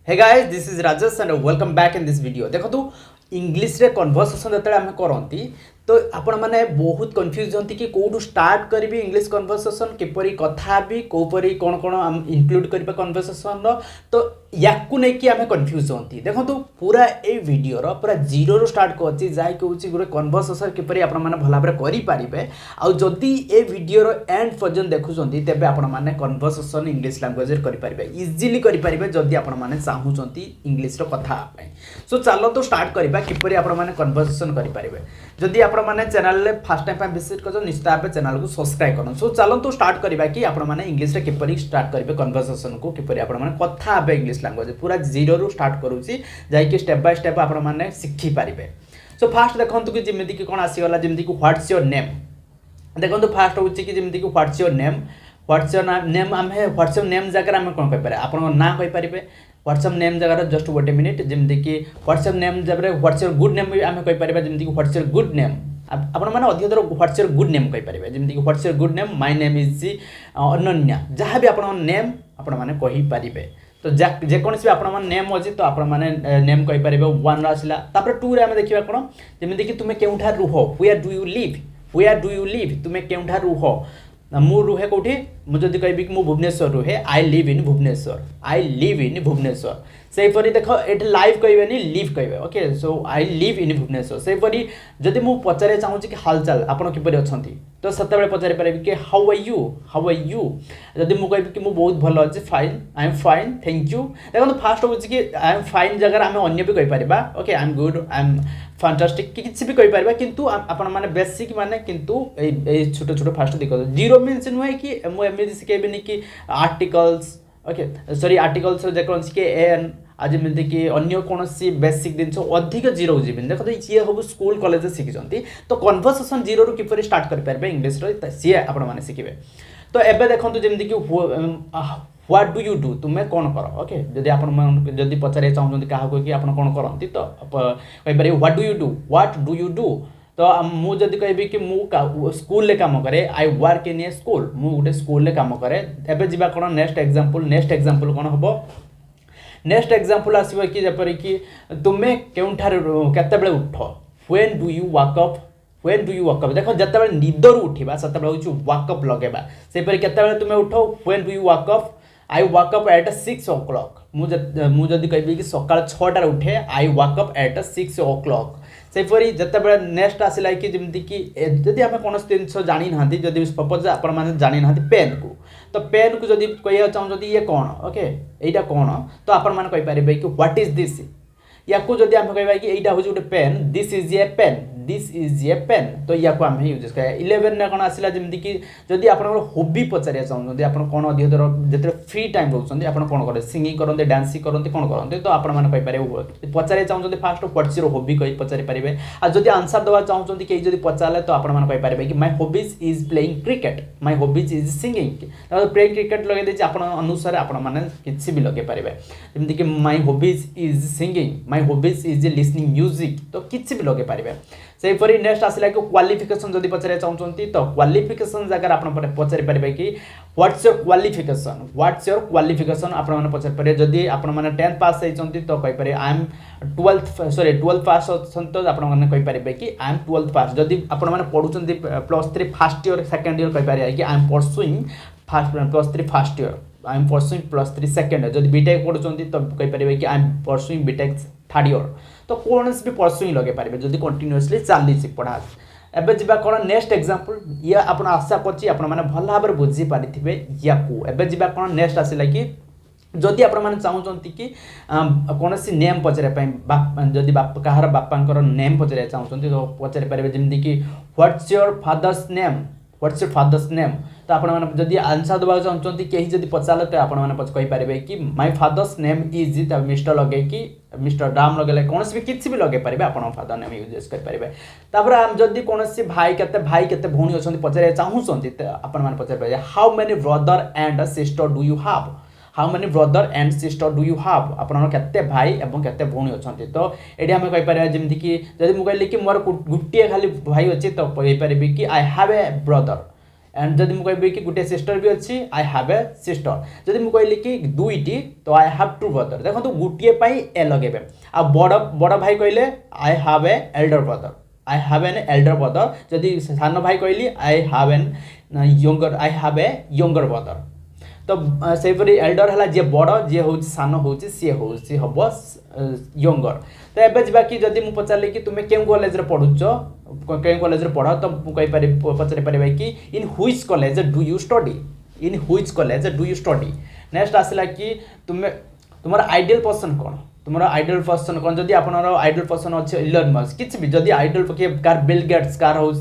Hey guys this is Rajesh and welcome back in this video. देखो तो English रे conversation जतले आम करती तो आपण मैंने बहुत कन्फ्यूज होती कि कौटू स्टार्ट करी इंग्लिश कन्वर्सेशन किपरि कथा भी कोपरि कौन कौन इनक्लूड करिबा कन्वर्सेशन तो याकू नहीं कि आम कन्फ्यूज होती। देखो तो पूरा ए वीडियो पूरा जीरो रू स्टार्ट करछि जाय कहूछि गोटे कन्वर्सेशन किपरि आपण माने भला भाबरे करि पारिबे। आ जदि ए वीडियो रो एंड पर्यंत देखुछंती तेबे आपण माने कन्वर्सेशन इंग्लिश लैंग्वेज रे करि पारिबे, इजीली करि पारिबे जदि आपण माने चाहूछंती इंग्लिश रो कथा पय। सो चलो तो स्टार्ट करिबा किपरि आपण माने कन्वर्सेशन करि पारिबे। जदि आपण माने चैनल रे फर्स्ट टाइम पे विजिट करछन निश्चित भाबे चैनल को सब्सक्राइब करन। सो चलो तो स्टार्ट करिबा कि आपण माने इंग्लिश रे किपरि स्टार्ट करिबे कन्वर्सेशन को, किपरि आपण माने कथा आबे इंग्लिश लैंग्वेज पूरा जीरो रू स्टार्ट करूची जाय कि स्टेप बाय स्टेप आपण माने सिखि पारिबे। सो फास्ट देखंतु कि जेमिति कि कोन आसी गला जेमिति कि व्हाट्स योर नेम। देखंतु फास्ट होची कि जेमिति कि what's your name, what's your name आमे व्हाट्स योर नेम जगह आमे कोन कहि पारे आपण ना कहि पारिबे। व्हाट्सएप नेम जगह जस्ट गोटे मिनिट जेमती कि व्हाट्सएप नेम जगह व्हाट्सएप गुड नेम भी आम कहीपर जमीक व्हाट्सएप गुड नेम आपण मैंने अधिक थर व्हाट्सएप गुड नेम कहीपर जमीक what's your good name my name is Ananya जहाँ भी आप नेम आपण मैंने कहीपर। तो जेकोसी भी आपण नेम अच्छी तो आपण मैंने नेम कहीपर वन आसला टू रे आम देखा कौन जमीक कि तुम्हें केउठा रुह वेयर डू यू लिव तुम्हें केउठा रुह मु रुहे कौटी मुझे कहबी कि भुवनेश्वर रुहे आई लिव इन भुवनेश्वर सेपरी देख ये लाइव कहबेनि लिव कहबे। Okay so I live in Bhubaneswar सेपरी जदि मु पचारे चाहूँ कि हालचाल आपड़ किपरि अछंती तो सतबे पचारि पारिबि कि हाउ आर यू जदि मु कहबी कि मु बहुत भल अछि fine I am fine thank you. देखो फास्ट होछि कि आई एम फाइन जगह आम अन्य भी कहि Paribas okay I am good I am fantastic किसी भी कहि पारिबा किंतु आपण माने बेसिक माने किंतु ए छोट छोट फास्ट देखो जीरो मीन्स नुहे कि मु एमएदी सिखेबिनी कि आर्टिकल्स ओके सॉरी आर्टिकल्स जेकोसी के एन आज जमीती कि अन्य कौन बेसिक जिन अधिक जीरो जीवन देखो तो ये सब स्कूल कॉलेज शिखी तो कन्वर्सेशन जीरो रू किपरि स्टार्ट करेंगे इंग्लिश सी आपण मैंने शिखे। तो एबे देखो जमीती कि व्हाट डू यू डू तुम्हें कौन कर ओके जदि आपण जदि पचारे चाहूँ क्या कि आप कौन करती तो कहीपर व्हाट डू यू डू तो मुझे कहबी कि मु स्कूल काम करे I work in A school मु गोटे स्कूल काम करे। एबे जीवा कौन नेक्स्ट एग्जांपल कौन हम नेक्स्ट एग्जांपल आसो कि जपरी कि तुम्हें केउठार केतेबेले उठ when do you walk up देखो जतेबेले निदर उठिबा सतेबेले होछु वॉक अप लगेबा सेपरि केतेबेले तुम्हें उठ when do you walk up I walk up at 6 o'clock मुझे कहबी कि सकाळ 6 उठे I walk up at 6 o'clock सेपरी जिते नेक्स्ट आसला कि जमीती कि जदि आम कौन जिन जानी ना जदि सपोज आपण मैंने जानी ना पेन को जदि कह चाहूँ ये कौन ओके यहाँ कौन तो आपण मैंने कहीपर कि व्हाट इज दिस या जदि आम कह कि यहाँ हूँ गोटे pen this is a pen तो या आम यूज करें। 11 ने कौन आसला जमीती कि जदि आप हॉबी पचारे चाहते आप कौन अधिक थर जो फ्री टाइम रोचे आप कौन करें सिंगिंग करते डांसिंग करते कौन करते तो आपण मैंने कहीपर पचारे चाहते फास्ट व्हाट्स योर हॉबी कही पचारि पारे। आ जदि आंसर देवा चाहते कहीं जब पचारे तो आपण मैंने कहीपर कि my hobbies is playing cricket my hobbies is singing playing cricket लगे देती आप अनुसार आपण मैंने किसी भी लगे पारे जमीती कि my hobbies is singing my hobbies is listening music तो किसी भी लगे पारे। सेपरी नेक्स्ट आसला कि क्वालिफिकेशन जदि पचारे चाहते तो क्वालिफिकेशन जगह आप पचारि पारे कि व्हाट्स योर क्वालिफिकेशन आप पचारि पारे जदि आपण मैंने 10th पास होती तो कहीपर आई एम 12th पास तो आप कहीपर कि आई एम 12th पास जदि आपण मैंने पढ़ुं +3 फर्स्ट ईयर सेकेंड ईयर कहीपर कि I am pursuing +3 first year I am pursuing +3 second year जदि बीटेक पढ़ुं तो कहीपर कि I am pursuing BTech third year तो कौन भी परसुइंग लगे पारे जदि कंटिन्यूअसली चली पढ़ा। एबे जीवा कौन नेक्स्ट एग्जांपल ये आप आशा करछि आप मैंने भल भाव बुझी पारिथिबे या को। एबे जीवा कौन नेक्स्ट आसला कि जदि आप मैंने चाहूँगी कि कौन सी नेम पचारे जदि कहार बापांकर नेम पचारे चाहूँगी तो पचारि पारे जमीती कि व्हाट्स योर फादर्स नेम तो आप जदि आंसर देवा चाहते कहीं जदि पचारे तो आप कहीपर कि my father's name is mister लगे कि मिस्टर राम लगे कौन भी किसी भी लगे पारे आप फादर नेम यूज करेंगे। जदि कौन भाई के भौणी अच्छा पचारे चाहूँगी तो आप पचारे how many brother and sister do you have आपन केते भाई एवं केते भौणी अच्छा तो ये आम कहीपर जमीती कि जब मुझे कहली कि मोर गोटे खाली भाई अच्छे तो कहीपर कि I have a brother and जदि मु कहबी कि गुटे सिस्टर भी अच्छी आई हैव ए सिस्टर जदि मु कहली कि दुईटी तो आई हैव टू ब्रदर देखो गुटे पाई ए लगेबे आ बड़ भाई कहले I have a Elder brother I have an elder brother जदि सान भाई कहली I have an I have a younger brother तो सेपरी एल्डर है जे बड़ जे हूँ सान हूँ सी हूँ सी हम यंगर तो एवं जब कि जदि मुझे पचारे कि तुम्हें क्यों कॉलेज पढ़ुच क्यों कॉलेज पढ़ तो मुझे पचारि पारे कि in which college do you study in which college do you study next आसला कि तुम्हें तुम आइडियल पर्सन कौन तुम आइडियल पर्सन कौन जदि आप आइडियल पर्सन अच्छे इलन मस्क किसी भी जदि ideal car Bill Gates car हूँ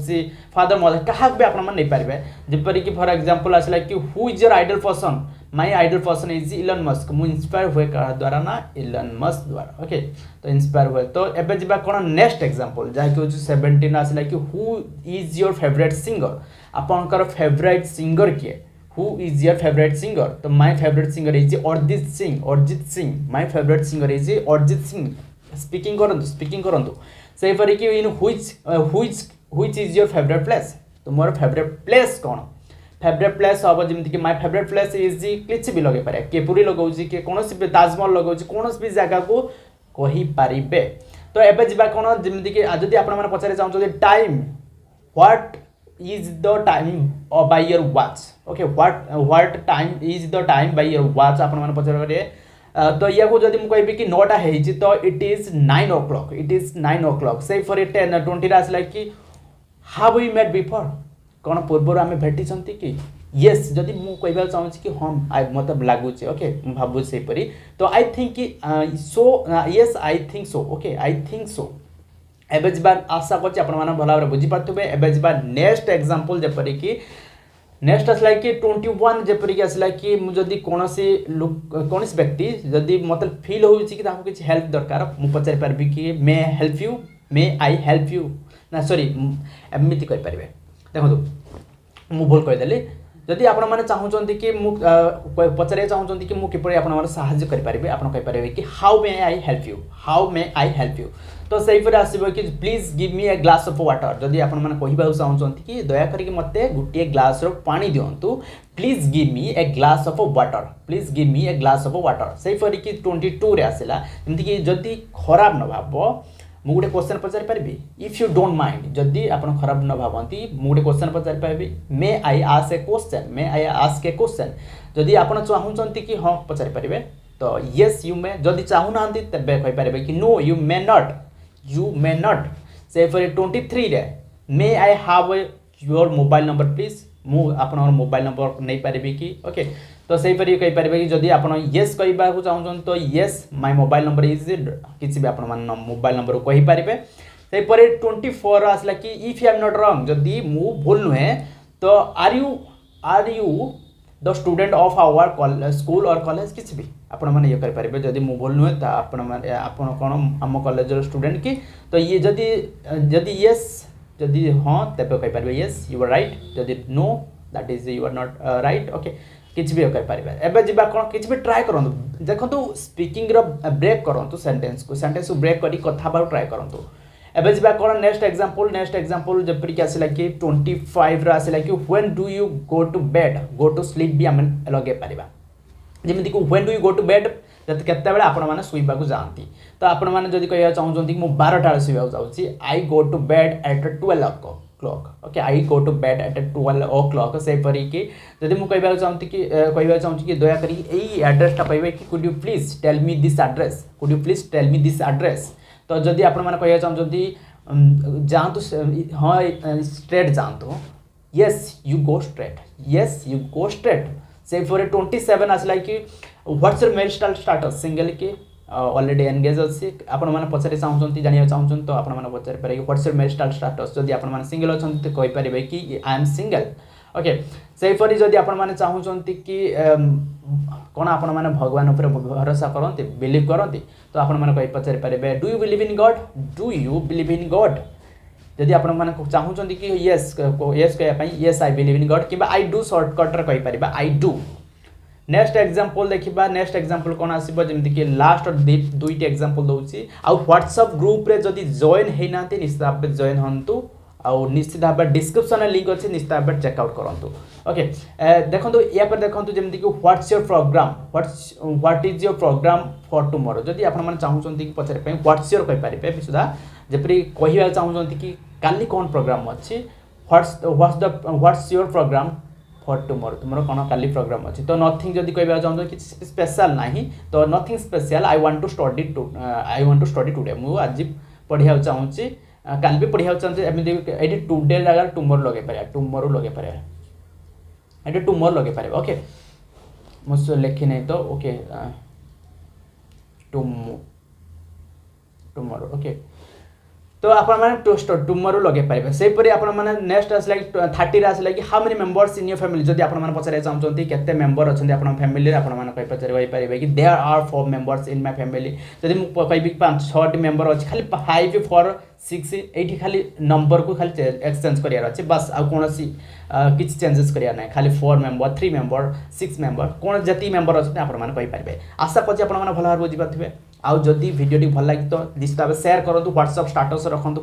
फादर मदर क्या भी आपरे जपरिक फॉर एग्जांपल आसला कि who is your ideal person my ideal person is Elon Musk मु इंस्पायर हुए कहा द्वारा ना इलन मस्क द्वारा ओके तो इंस्पायर हुए तो एबे जिबा कोन नेक्स्ट एग्जांपल जहा कि 17 आसला कि who is your favourite singer आपनकर फेवरेट सिंगर किए Who is your favorite singer? तो my favorite singer is Arjit Singh. Arjit Singh. My favorite singer is Arjit Singh. Speaking करंतु. Say for कि in which is your favorite place? तुम्हारा favorite place कौन? Favorite place अब जमीती कि my favorite place is किसी भी लगे पारे. केपुरी लगौजी के कोनोसी भी ताजमहल लगौजी कोनोसी भी जगह को कहि पारिबे. तो एबे जिबा कोन जमीती कि जदि आपण माने पचारे चाहू time what is the time by your watch okay what time is the time by your watch आपण माने पचार करे तो या को जदि मु कहबी कि 9टा हेछि तो it is 9 o'clock it is 9 o'clock say for 10 20 रा आसला कि have we met before कोन पूर्व आमे भेटी छंती कि yes जदि मु कहबा चाहू कि हम मतलब लागू छै ओके मु भाबु से परी तो आई थिंक कि so yes I think so okay I think so एबे जिबा आशा करछि आपण माने भला बुझी पाथबे एबे जिबा नेक्स्ट एग्जांपल जेपरि कि नेक्स्ट असला कि 21 जेपरि कि असला कि मु जदी कोनोसी कोनोसी व्यक्ति जदी मतलब फील होउछि कि ताको किछ हेल्प दरकार मु पचारि परबी कि may help you may I help you ना सॉरी एमिति कहि परबे देखो मु भूल कहि देली जदि आपण माने चाहउछन्ती कि मु पचारे चाहउछन्ती कि मु किपरि आपण माने सहाय्य करि परबे आपण कहि परबे कि how may I help you तो सही पर आसीबो कि please give me a glass of water जदि आपण माने कहिबा चाहउछन्ती कि दया करी मते गुटिए ग्लास रो पानी दियंतु please give me a glass of water please give me a glass of water सही पर कि 22 रे आसीला एमति कि जदि खराब न भाबो मु गोटे क्वेश्चन पचारि परबी इफ यू डोंट माइंड जदि आपण खराब न भाबंती मु गोटे क्वेश्चन पचारि परबी मे आई आस्क ए क्वेश्चन जदि आपण चाहउछन्ती कि हां पचारि परबे तो यस यू मे जदि चाहू नांती तबे कहि परबे कि no you may not say for 23 रे may I have your mobile number please मु आपन मोबाइल नंबर नै पारिबे कि ओके तो सही पर कहि पारिबे कि जदि आपन यस कहबा को चाहउछन तो yes my mobile number is किछि भी आपन मान मोबाइल नंबर कहि पारिबे सही पर 24 आसला कि if you am not wrong जदि मु भूल नहे तो are you the student of our school or college किछि भी आपण माने ये कर पारिबे जदि मु बोल नुहे ता आपण माने आपण कोन हम कॉलेज रो स्टूडेंट की तो ये जदि यस जदि हां तबे कहि पारिबे यस यू आर राइट जदि no that is you are not right okay किछ भी कर पारिबे एबे जिबा कोन किछ भी ट्राई करंतु देखंतु स्पीकिंग रो ब्रेक करंतु सेंटेंस को ब्रेक करी कथा बा ट्राई करंतु एबे जिबा कोन नेक्स्ट एग्जांपल जपरि कि आसिला कि 25 रा आसिला कि when do you go to sleep भी हम लगे पारिबा जेमिति को when do you go to bed जत केते बेले आपण माने सुइबा को जानती तो आपण माने जदी कहया चाहउछंती कि मु 12 टा सुइबा जाउची I go to bed at 12 o'clock okay I go to bed at 12 o'clock से परी कि जदी मु कहबा चाहउती कि कहबा चाहउची कि दया करी एई एड्रेस टा पाइबे कि could you please tell me this address तो जदी आपण माने कहया चाहउछंती जानतु हां स्ट्रेट जानतु yes you go straight say for 27 आसला कि what's your marital status single के ऑलरेडी एंगेज अछि आपण माने पछरे चाहउछंती जानिया चाहउछन तो आपण माने पछरे पारे व्हाट्स योर मैरिटल स्टेटस जदी आपण माने सिंगल अछंती तो कहि परिबे कि आई एम सिंगल ओके से फॉर जदी आपण माने चाहउछंती कि कोन आपण माने भगवान ऊपर भरोसा करंती बिलीव करंती तो आपण माने कहि पछरे पारे do you believe in God जदि आपण माने चाहउछंती कि यस कहया पई yes I believe in God किबा आई डू शॉर्टकट रे कहि परिबा आई डू नेक्स्ट एग्जांपल देखिबा नेक्स्ट एग्जांपल कोन आसीबो जेमति कि लास्ट और दुईटी एग्जांपल दउची आ व्हाट्सएप ग्रुप रे जदि जॉइन हे नाते निस्ताब जॉइन हंतु आउ निश्चित भाव डिस्क्रिप्शन लिंक अच्छे निश्चित भाव चेकआउट करूँ ओके देखो या पर देखो जमीक what's your programme what is your programme for tomorrow जदि आपन चाहूँ कि पचारे व्हाट्स योर कहींपारे सुधा जपरी कहवा चाहूँ कि काली कौन प्रोग्राम अच्छी what's your programme for tomorrow तुम कौन काली प्रोग्राम अच्छी तो नथिंग जदि कहवा चाहूँ कि स्पेशल नहीं तो nothing special I want to study today मुझे आज पढ़िया चाहूँगी काल भी पढ़िया चाहते एमती टुडे जगह टुमोरो लगे पारे टुमोरो लगे पारे ये टुमोरो लगे पारे ओके मुझे लिखी नहीं तो ओके टुमोरो ओके तो आप टुमोरो लगे पारे से आपने नेक्स्ट आसला 30 आसला कि how many members in your family जदि आपने पचारे चाहते केते मेंबर अच्छा आप फैमिली आपने पचारे कि there are 4 members in my family जदि मुझे कहि 5-6 मेंबर अच्छे खाली 5 4 6 ये खाली नंबर को खाली एक्सचेंज करार अच्छे बस आ कौन किसी चेंजेस करार ना खाली 4 मेंबर 3 मेंबर 6 मेंबर कौन जी मेंबर अच्छे आपरे आशा करते भल भाव बुझीपारे आउ जदि वीडियो भल लगी तो निश्चित भाव शेयर करूँ व्हाट्सएप स्टाटस रखुँ